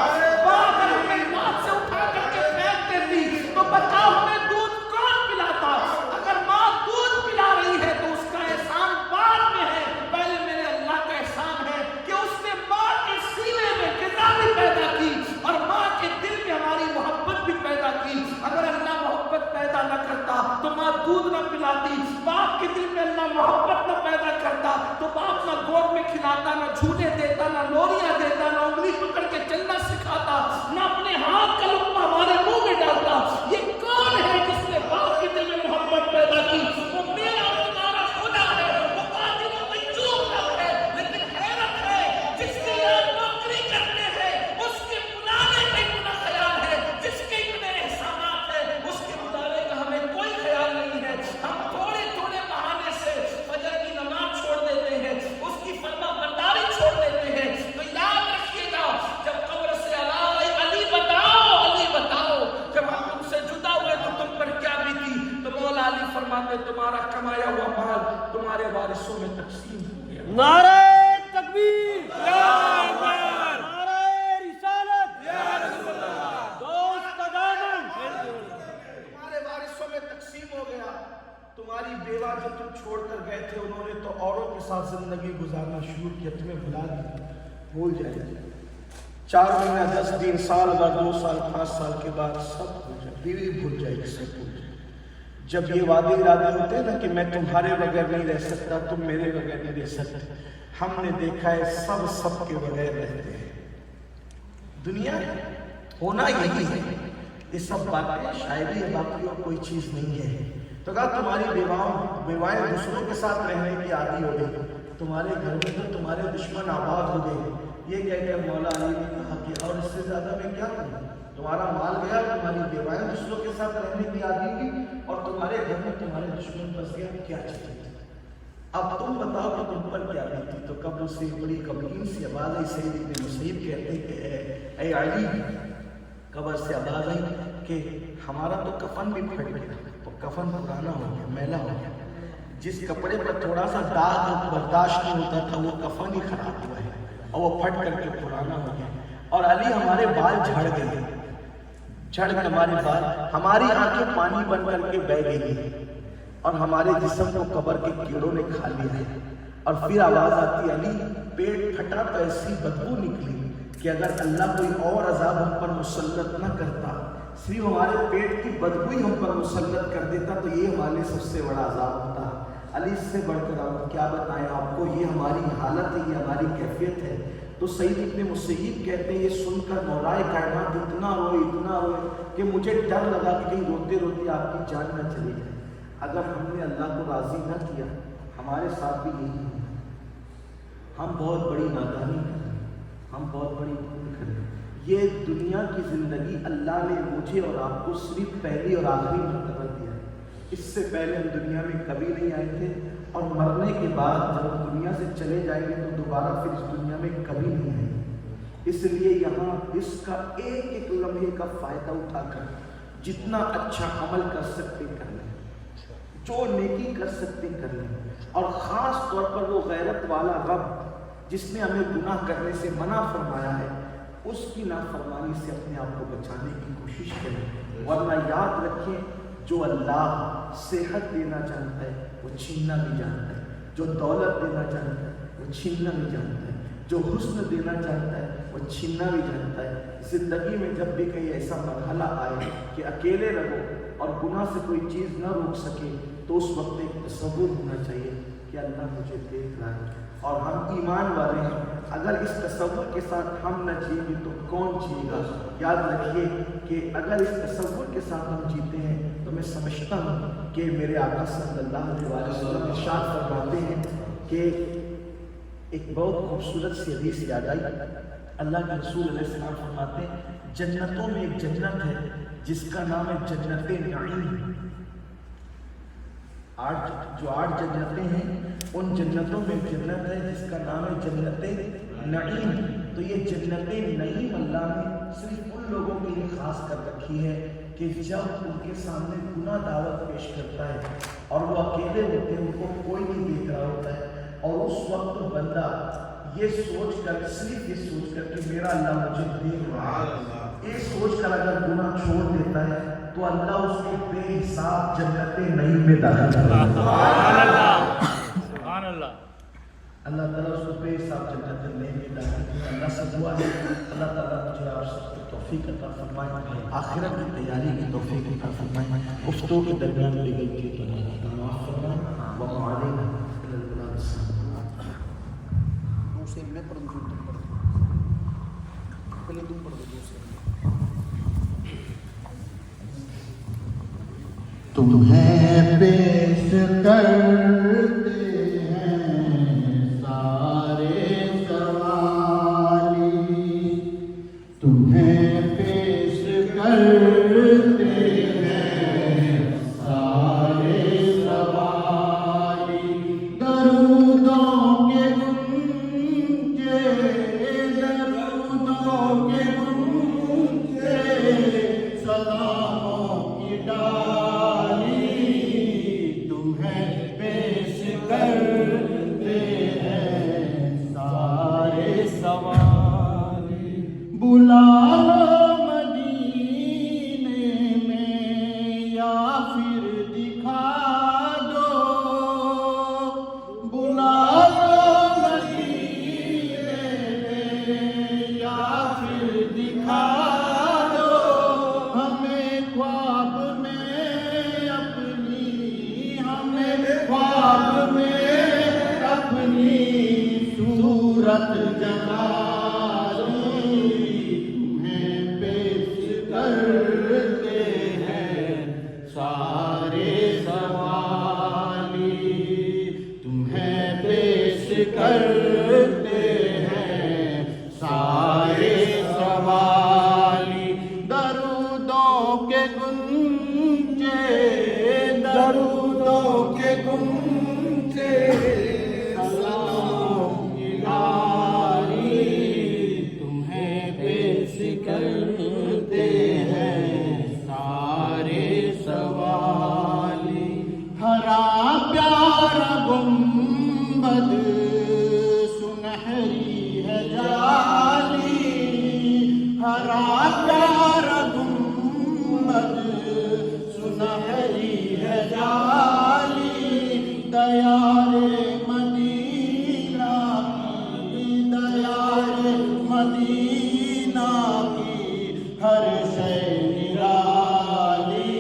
ماں اگر ہمیں ناک سے اٹھا کر کے پھینک دیتی تو بتاؤ ہمیں دودھ کون پلاتا؟ اگر ماں دودھ پلا رہی ہے تو اس کا احسان بعد میں ہے، پہلے میرے اللہ کا احسان ہے کہ اس نے ماں کے سینے میں غذا بھی پیدا کی اور ماں کے دل میں ہماری محبت بھی پیدا کی. اگر اللہ محبت پیدا نہ کرتا تو ماں دودھ نہ پلاتی، باپ کے دل میں اللہ محبت نہ پیدا کرتا تو باپ نہ گود میں کھلاتا، نہ جھولے دیتا، نہ لوریاں دیتا، نہ انگلی پکڑ کے چلنا سکھاتا، نہ اپنے ہاتھ کا لقمہ ہمارے منہ میں ڈالتا. یہ کون ہے جس نے باپ کے دل میں محبت پیدا کی؟ وہ میرا اور تمہارا خدا ہے. وہ قادر و منجوب رب ہے. لیکن حیرت ہے جس کے یہاں نوکری کرتے ہیں اس کے بلانے کا اتنا خیال ہے، جس کے اتنے احسانات ہیں اس کے بلانے کا ہمیں کوئی خیال نہیں ہے. ہم تھوڑے تھوڑے بہانے سے فجر کی نماز چھوڑ دیتے ہیں، اس کی فرما برداری چھوڑ دیتے ہیں. تو یاد رکھیے گا جب قبر سے علی بتاؤ جب ہم تم سے جدا ہوئے تو تم پر کیا بیتی؟ تو مولا علی فرماتے تمہارا کمایا ہوا مال تمہارے وارثوں میں تقسیم ہو گیا. نعرہ تکبیر، نعرہ رسالت، دوست دامن، تمہارے وارثوں میں تقسیم ہو گیا. تمہاری بیوہ جو تم چھوڑ کر گئے تھے انہوں نے تو اوروں کے ساتھ زندگی گزارنا شروع کیا، تمہیں بھلا دیا، بھول جائے. 4 مہینہ 10 دن، سال بعد 2 سال 5 سال کے بعد سب بھول جائے، بیوی بھول جائے گی، سب بھول جائے. جب یہ وعدے ارادے ہوتے ہیں نا کہ میں تمہارے بغیر نہیں رہ سکتا، تم میرے بغیر نہیں رہ سکتے، ہم نے دیکھا ہے سب کے بغیر رہتے ہیں. دنیا ہونا یہی ہے. یہ سب باتیں شاعری ہے، باقی اور کوئی چیز نہیں ہے. تو کہا تمہاری بیوائیں دوسروں کے ساتھ رہنے کی عادی ہو گئی، تمہارے گھر میں تو تمہارے دشمن آباد ہو گئے. یہ کہہ کر مولا علی نے کہا کہ اور اس سے زیادہ میں کیا کروں؟ تمہارا مال گیا، تمہاری بیوائیں دوسروں کے ساتھ رہنے کی عادی ہوئی اور تمہارے گھر میں تمہارے دشمن بس گیا، کیا چاہیے؟ اب تم بتاؤ کہ تم پر کیا بیتی؟ تو قبر سے بڑی کمگین سی آواز آئی. سید ابن مسیب کہتے ہیں کہ اے علی، قبر سے آواز آئی کہ ہمارا تو کفن بھی پھٹ گیا، تو کفن پرانا ہو گیا، میلا ہو گیا. جس کپڑے پر تھوڑا سا داغ برداشت نہیں ہوتا تھا وہ کفن ہی خراب ہوا ہے اور وہ پھٹ کر کے پرانا ہو گیا. اور علی ہمارے بال جھڑ گئے، جھڑ گئے ہمارے بال، ہماری آنکھیں پانی بن کر کے بہہ گئی اور ہمارے جسم کو قبر کے کیڑوں نے کھا لیا ہے. اور پھر آواز آتی علی پیٹ پھٹا تو ایسی بدبو نکلی کہ اگر اللہ کوئی اور عذاب ہم پر مسلط نہ کرتا، صرف ہمارے پیٹ کی بدبو ہی ہم پر مسلط کر دیتا تو یہ ہمارے سب سے بڑا عذاب ہوتا. علی اس سے بڑھ کر آپ کیا بتائیں آپ کو، یہ ہماری حالت ہے، یہ ہماری کیفیت ہے. تو سید ابن مسیب کہتے ہیں یہ سن کر مولائے کائنات اتنا روئے کہ مجھے ڈر لگا کہ کہیں روتے روتے آپ کی جان نہ چلی جائے. اگر ہم نے اللہ کو راضی نہ کیا ہمارے ساتھ بھی یہی ہوگا. ہم بہت بڑی نادانی کریں، ہم بہت بڑی یہ دنیا کی زندگی اللہ نے مجھے اور آپ کو صرف پہلی اور آخری مرتبہ دیا ہے. اس سے پہلے ہم دنیا میں کبھی نہیں آئے تھے، اور مرنے کے بعد جب ہم دنیا سے چلے جائیں گے تو دوبارہ پھر اس دنیا میں کبھی نہیں آئیں گے. اس لیے یہاں اس کا ایک ایک لمحے کا فائدہ اٹھا کر جتنا اچھا عمل کر سکتے کر لیں، جو نیکی کر سکتے کر لیں. اور خاص طور پر وہ غیرت والا رب جس نے ہمیں گناہ کرنے سے منع فرمایا ہے، اس کی نافرمانی سے اپنے آپ کو بچانے کی کوشش کریں. ورنہ یاد رکھیں، جو اللہ صحت دینا جانتا ہے وہ چھیننا بھی جانتا ہے، جو دولت دینا جانتا ہے وہ چھیننا بھی جانتا ہے، جو حسن دینا جانتا ہے وہ چھیننا بھی جانتا ہے. زندگی میں جب بھی کہیں ایسا مرحلہ آئے کہ اکیلے رہو اور گناہ سے کوئی چیز نہ روک سکے، تو اس وقت ایک تصور ہونا چاہیے کہ اللہ مجھے دیکھ رہا ہے اور ہم ایمان والے ہیں. اگر اس تصور کے ساتھ ہم نہ جئیں گے تو کون جیے گا؟ یاد رکھیے کہ اگر اس تصور کے ساتھ ہم جیتے ہیں تو میں سمجھتا ہوں کہ میرے آقا صلی اللہ علیہ وسلم ارشاد فرماتے ہیں کہ ایک بہت خوبصورت سی حدیث یاد آئی. اللہ کے رسول علیہ السلام فرماتے ہیں جنتوں میں ایک جنت ہے جس کا نام ہے جنت نعیم. جو 8 جنتیں ہیں ان جنتوں میں ایک جنت ہے جس کا نام ہے جنت نعیم. تو یہ جنت نعیم اللہ نے صرف ان لوگوں کے لیے خاص کر رکھی ہے کہ جب ان کے سامنے گناہ دعوت پیش کرتا ہے اور وہ اکیلے ہوتے ہیں، ان کو کوئی نہیں دیکھ رہا ہوتا ہے، اور اس وقت بندہ یہ سوچ کر، صرف یہ سوچ کر کہ میرا اللہ مجھے دیکھ رہا ہے، یہ سوچ کر اگر گناہ چھوڑ دیتا ہے تو اللہ اس کو بے حساب جنت نعیم میں داخل کرتا ہے. سبحان اللہ. اللہ تعالیٰ اس کو بے حساب جنت نعیم میں داخل کرتا ہے. اللہ سے دعا ہے اللہ تعالیٰ مجھے آپ سب کو توفیق عطا فرمائے، آخرت کی تیاری کی توفیق عطا فرمائے، گفتگو کے درمیان میری غلطی کو معاف فرمائے. وما علینا الا البلاغ الصالح. دوسرے میں پڑھ دو، تم پڑھ دو، پہلے تم پڑھ دو. دوسرے تمہیں پیش کرتے ہیں سارے سوالی، تمہیں پیش کرتے ہیں سارے سوالی. درودوں کے گنجے، درودوں کے گنجے، سلاموں کی ڈالی، تمہیں پیش کرتے ہیں سارے سوالی. بلا لو مدینے میں یا پھر دکھا دو، بلا لو مدینے میں یا پھر دکھا دو، ہمیں خواب میں اپنی، ہمیں خواب میں اپنی صورت جمالی، تمہیں پیش کرتے ہیں سارے سوالی، تمہیں پیش کرتے ہیں سارے سوالی. درودوں کے گنجے، درودوں کے گنجے، سلام کی ڈالی، تمہیں پیش کرتے ہیں سارے سوالی. ہرا پیارا گنبد سنہری ہے جالی، ہرا پیارا گنبد سنہری ہے جالی، دیار مدینہ کی، دیار مدینہ کی ہر شے نرالی،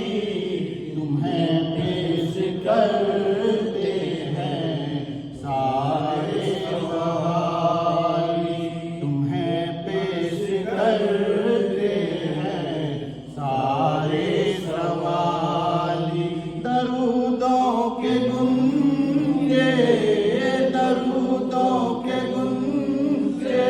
تمہیں پیش کرتے ہیں سارے سوالی، تمہیں پیش کرتے ہیں سارے سوالی. درودوں کے گنجے، درودوں کے گنجے،